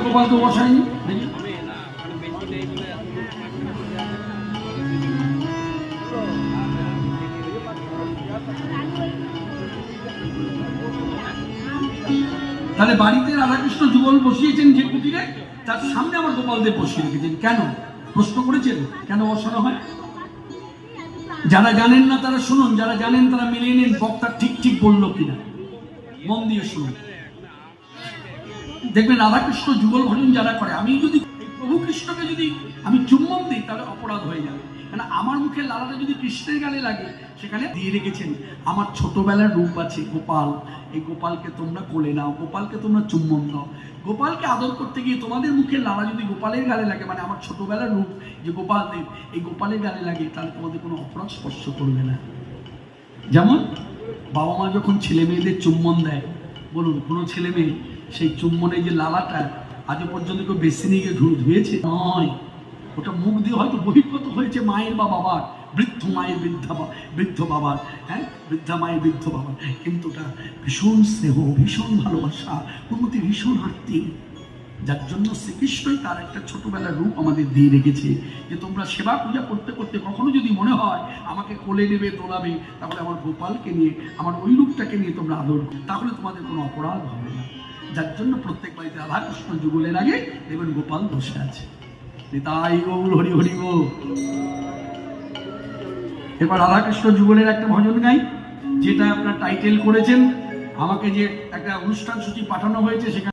গোপালকে বসায়নি? দেখি তাহলে বাড়িতে রাধাকৃষ্ণ যুগল বসিয়েছেন যে কুটিরে, তার সামনে আমার গোপালদের বসিয়ে রেখেছেন কেন? প্রশ্ন করেছেন কেন বসানো হয়? যারা জানেন না তারা শুনুন, যারা জানেন তারা মিলিয়ে নিন বক্তা ঠিক ঠিক বললো কিনা, মন দিয়ে শুনুন। দেখবেন রাধাকৃষ্ণ যুগল ভজন যারা করে, আমি যদি প্রভু কৃষ্ণকে যদি আমি চুম্বন দিই তাহলে অপরাধ হয়ে যাবে, কেন আমার মুখে লালাটা যদি কৃষ্ণের গালে লাগে, সেখানে দিয়ে রেখেছেন আমার ছোটবেলার রূপ আছে গোপাল, এই গোপালকে তোমরা কোলে নাও, গোপালকে তোমরা চুম্বন দাও। গোপালকে আদর করতে গিয়ে তোমাদের মুখে লালা যদি গোপালের গালে লাগে, মানে আমার ছোটবেলার রূপ যে গোপাল দেব, এই গোপালের গালে লাগে, তাহলে তোমাদের কোনো অপরাধ স্পর্শ করবে না। যেমন বাবা মা যখন ছেলে মেয়েদের চুম্বন দেয়, বলুন কোনো ছেলে মেয়ে সেই চুম্বনের যে লালাটা আজও পর্যন্ত কেউ বেশি নিয়ে গিয়ে ধুয়েছে? নয়, ওটা মুখ দিয়ে হয়তো বহির্গত হয়েছে মায়ের বা বাবার, বৃদ্ধ মায়ের বৃদ্ধ বাবার, হ্যাঁ বৃদ্ধা মায়ের বৃদ্ধ বাবার, কিন্তু ওটা ভীষণ স্নেহ, ভীষণ ভালোবাসা, প্রতি ভীষণ আত্মী, যার জন্য শ্রীকৃষ্ণই তার একটা ছোটবেলার রূপ আমাদের দিয়ে রেখেছে, যে তোমরা সেবা পূজা করতে করতে কখনো যদি মনে হয় আমাকে কোলে নেবে তোলাবে, তাহলে আমার গোপালকে নিয়ে, আমার ওই রূপটাকে নিয়ে তোমরা আদর করো, তাহলে তোমাদের কোনো অপরাধ হবে না। যার জন্য প্রত্যেক বাড়িতে রাধাকৃষ্ণ যুগলের আগে দেখবেন গোপাল বসে আছে। তাই গৌর হরি হরি গো। এবার রাধাকৃষ্ণ যুগলের একটা ভজন গাই, যেটা আপনার টাইটেল করেছেন, আমাকে যে একটা অনুষ্ঠান সূচি পাঠানো হয়েছে সেখানে